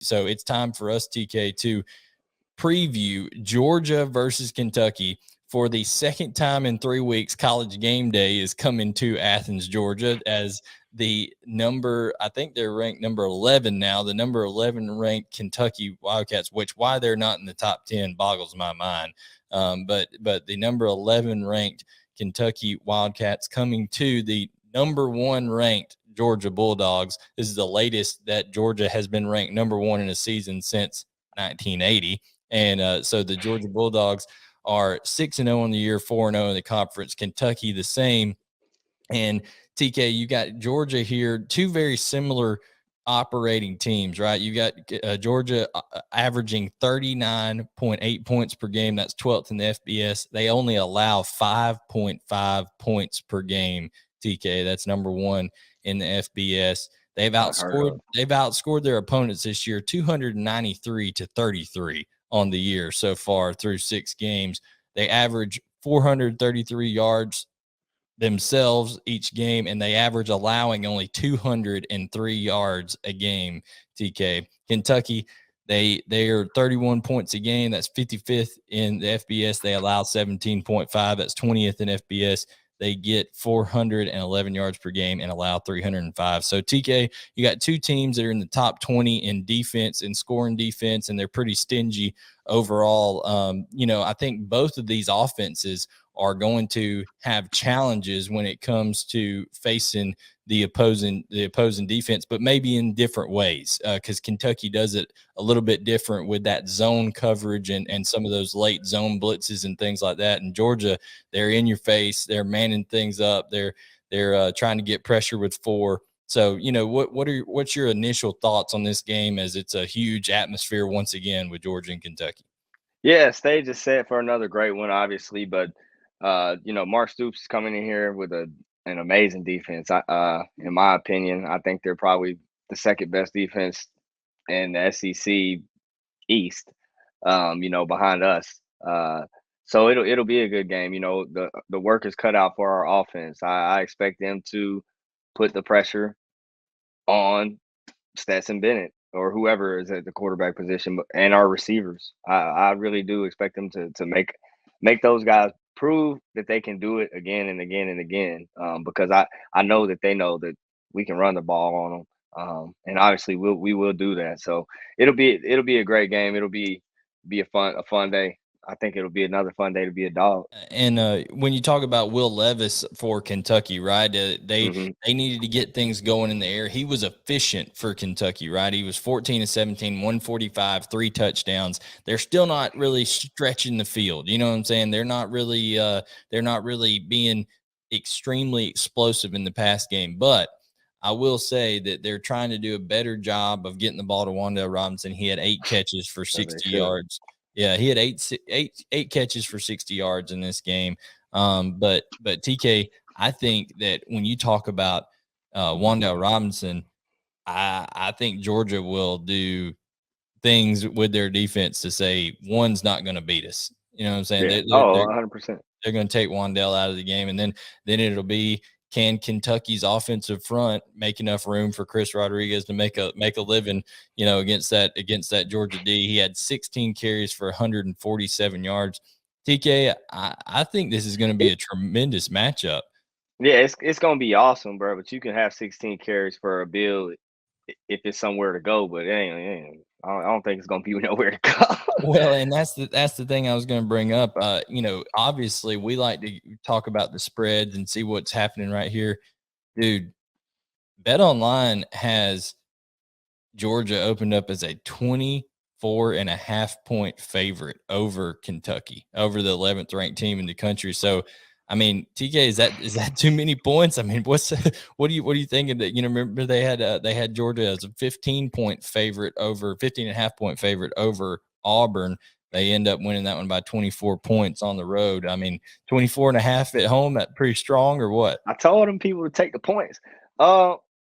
So it's time for us, TK, to preview Georgia versus Kentucky for the second time in 3 weeks. College game day is coming to Athens, Georgia, as I think they're ranked number 11 now, the number 11 ranked Kentucky Wildcats, which why they're not in the top 10 boggles my mind. But the number 11 ranked Kentucky Wildcats coming to the number 1 ranked Georgia Bulldogs. This is the latest that Georgia has been ranked number 1 in a season since 1980. And so the Georgia Bulldogs are 6-0 on the year, 4-0 in the conference. Kentucky the same. And TK, you got Georgia here, two very similar operating teams, right? You got Georgia averaging 39.8 points per game. That's 12th in the FBS. They only allow 5.5 points per game, TK. That's number 1 in the FBS. They've outscored their opponents this year 293-33 on the year so far through 6 games. They average 433 yards themselves each game, and they average allowing only 203 yards a game, TK. Kentucky, they are 31 points a game. That's 55th in the FBS. They allow 17.5. That's 20th in FBS. They get 411 yards per game and allow 305. So, TK, you got two teams that are in the top 20 in defense and scoring defense, and they're pretty stingy overall. I think both of these offenses are going to have challenges when it comes to facing the opposing defense, but maybe in different ways, because Kentucky does it a little bit different with that zone coverage and some of those late zone blitzes and things like that. And Georgia, they're in your face, they're manning things up, they're trying to get pressure with 4. So, what's your initial thoughts on this game, as it's a huge atmosphere once again with Georgia and Kentucky? Yeah, stage is set for another great one, obviously, but Mark Stoops is coming in here with an amazing defense. In my opinion, I think they're probably the second best defense in the SEC East, behind us. So it'll be a good game. The work is cut out for our offense. I expect them to put the pressure on Stetson Bennett or whoever is at the quarterback position, and our receivers. I really do expect them to make those guys prove that they can do it again and again and again, because I know that they know that we can run the ball on them, and obviously we will do that. So it'll be a great game. It'll be a fun day. I think it'll be another fun day to be a dog. And when you talk about Will Levis for Kentucky, right? They needed to get things going in the air. He was efficient for Kentucky, right? He was 14-17, 145, 3 touchdowns. They're still not really stretching the field. You know what I'm saying? They're not really being extremely explosive in the pass game. But I will say that they're trying to do a better job of getting the ball to Wan'Dale Robinson. He had 8 catches for 60 yards. Yeah, he had eight catches for 60 yards in this game. But TK, I think that when you talk about Wan'Dale Robinson, I think Georgia will do things with their defense to say one's not going to beat us. You know what I'm saying? Yeah. 100%. They're going to take Wan'Dale out of the game, and then it'll be, can Kentucky's offensive front make enough room for Chris Rodriguez to make a living, against that Georgia D? He had 16 carries for 147 yards. TK, I think this is going to be a tremendous matchup. Yeah, it's going to be awesome, bro. But you can have 16 carries for a bill if it's somewhere to go, but I don't think it's going to be nowhere to go. Well, and that's the thing I was going to bring up. Obviously we like to talk about the spreads and see what's happening right here. Dude, BetOnline has Georgia opened up as a 24.5-point favorite over Kentucky, over the 11th ranked team in the country. So, I mean, TK, is that too many points? I mean, what are you thinking that, remember they had Georgia as a 15-point favorite over 15.5-point favorite over Auburn. They end up winning that one by 24 points on the road. I mean, 24.5 at home, that pretty strong, or what? I told them people to take the points.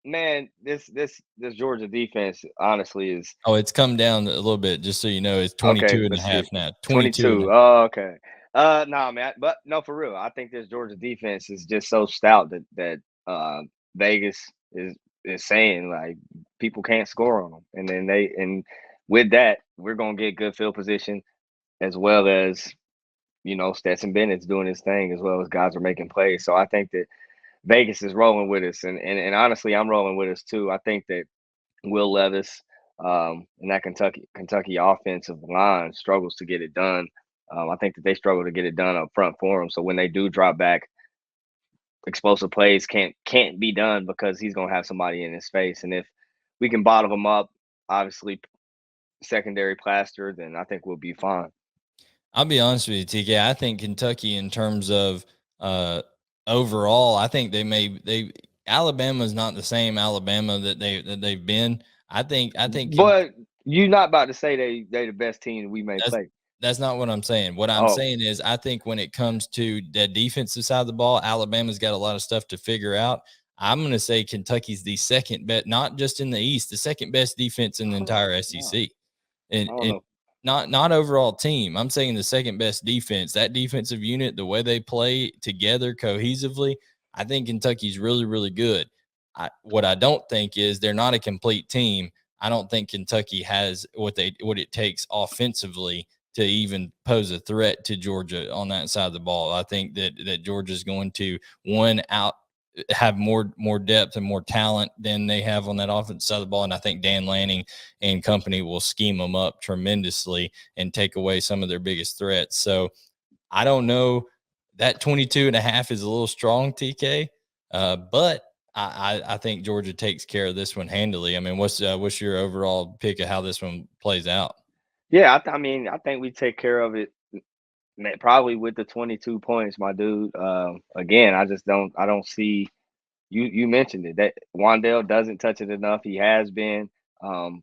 Man, this Georgia defense honestly is. Oh, it's come down a little bit, just so you know. It's 22.5 now. 22. Oh, okay. Nah, man, but no, for real. I think this Georgia defense is just so stout that Vegas is saying, like, people can't score on them. And then and with that, we're gonna get good field position as well as Stetson Bennett's doing his thing as well as guys are making plays. So I think that Vegas is rolling with us, and honestly, I'm rolling with us too. I think that Will Levis and that Kentucky offensive line struggles to get it done. I think that they struggle to get it done up front for him. So when they do drop back, explosive plays can't be done because he's gonna have somebody in his face. And if we can bottle him up, obviously secondary plaster, then I think we'll be fine. I'll be honest with you, TK. I think Kentucky, in terms of overall, I think Alabama's not the same Alabama that they've been. I think. But you're not about to say they the best team we may play. That's not what I'm saying. What I'm saying is I think when it comes to the defensive side of the ball, Alabama's got a lot of stuff to figure out. I'm going to say Kentucky's the second best, not just in the East, the second best defense in the entire SEC. And not overall team. I'm saying the second best defense. That defensive unit, the way they play together cohesively, I think Kentucky's really, really good. What I don't think is they're not a complete team. I don't think Kentucky has what it takes offensively to even pose a threat to Georgia on that side of the ball. I think that Georgia's going to have more depth and more talent than they have on that offensive side of the ball. And I think Dan Lanning and company will scheme them up tremendously and take away some of their biggest threats. So I don't know. That 22.5 is a little strong, TK, but I think Georgia takes care of this one handily. I mean, what's your overall pick of how this one plays out? Yeah, I think we take care of it probably with the 22 points, my dude. Again, I don't see you mentioned it that Wan'Dale doesn't touch it enough. He has been,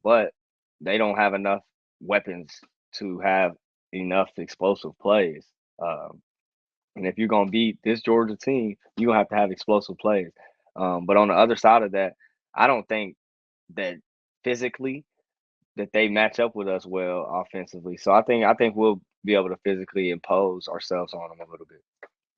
but they don't have enough weapons to have enough explosive plays. And if you're gonna beat this Georgia team, you have to have explosive plays. But on the other side of that, I don't think that physically that they match up with us well offensively. So I think we'll be able to physically impose ourselves on them a little bit.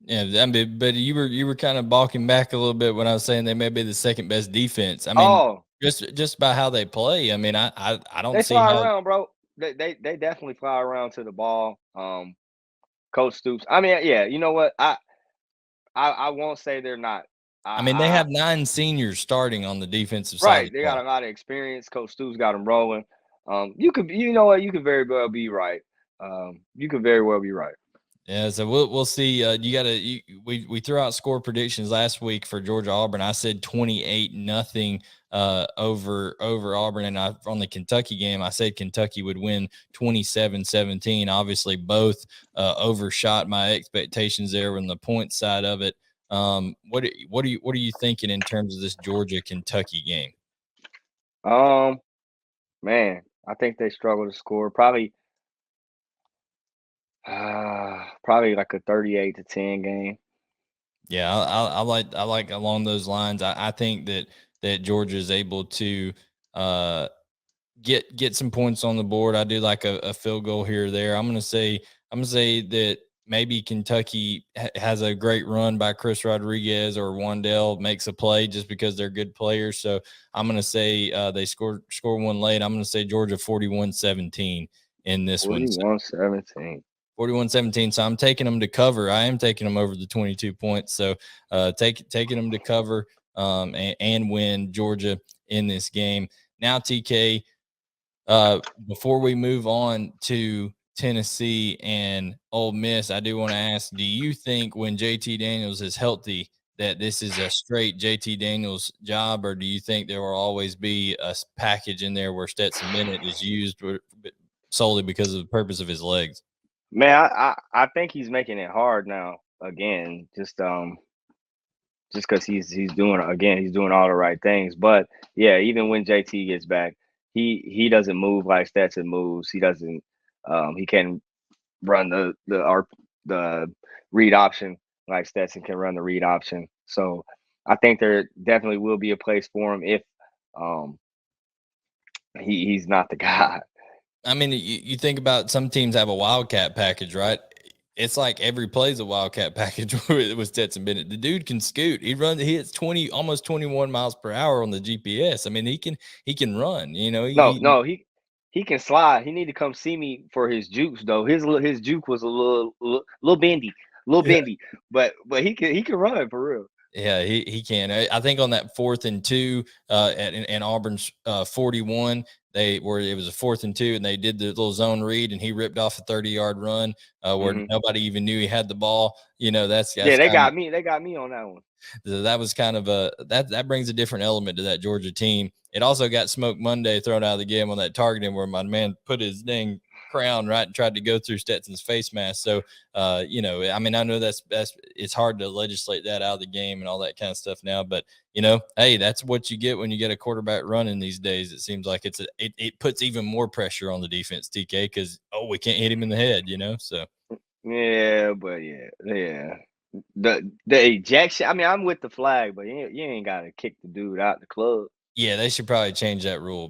Yeah, but you were kind of balking back a little bit when I was saying they may be the second best defense. I mean, just by how they play. I mean, I don't they see fly how around, bro. They definitely fly around to the ball. Coach Stoops. I mean, yeah, you know what? I won't say they're not. I mean, they have 9 seniors starting on the defensive side. Right, they got a lot of experience. Coach Stoops got them rolling. You could very well be right. You could very well be right. Yeah, so we'll see. We threw out score predictions last week for Georgia Auburn. I said 28-0 over Auburn, and on the Kentucky game, I said Kentucky would win 27-17. Obviously, both overshot my expectations there on the point side of it. What are you thinking in terms of this Georgia Kentucky game? Man, I think they struggle to score. Probably like a 38-10 game. Yeah, I like along those lines. I think that Georgia is able to get some points on the board. I do like a field goal here or there. I'm gonna say that maybe Kentucky has a great run by Chris Rodriguez or Wan'Dale makes a play just because they're good players. So I'm gonna say they score one late. I'm gonna say Georgia 41-17 in this 41-17. 41-17. So I'm taking them to cover. I am taking them over the 22 points. So taking them to cover and win Georgia in this game. Now, TK, before we move on to Tennessee and Ole Miss, I do want to ask, do you think when JT Daniels is healthy that this is a straight JT Daniels job, or do you think there will always be a package in there where Stetson Bennett is used solely because of the purpose of his legs? Man, I think he's making it hard now again, just because he's doing all the right things. But yeah, even when JT gets back, he doesn't move like Stetson moves. He doesn't he can run the read option like Stetson can run the read option. So I think there definitely will be a place for him if he's not the guy. I mean, you think about some teams have a Wildcat package, right? It's like every play is a Wildcat package with Stetson Bennett. The dude can scoot. He hits 20, almost 21 miles per hour on the GPS. I mean, he can run. You know, No, he can slide. He need to come see me for his jukes though. His juke was a little bendy, yeah. but he can run for real. Yeah, he can. I think on that 4th and 2 in Auburn's 41, it was a 4th and 2, and they did the little zone read, and he ripped off a 30-yard run where nobody even knew he had the ball. You know, that's They kind got me. They got me on that one. that was kind of that brings a different element to that Georgia team. It also got Smoke Monday thrown out of the game on that targeting where my man put his dang crown right and tried to go through Stetson's face mask. So, you know, I mean, I know that's it's hard to legislate that out of the game and all that kind of stuff now, but you know, hey, that's what you get when you get a quarterback running these days. It seems like it puts even more pressure on the defense, TK, because we can't hit him in the head, you know. So yeah, but yeah. The ejection. I mean, I'm with the flag, but you ain't got to kick the dude out the club. yeah, they should probably change that rule.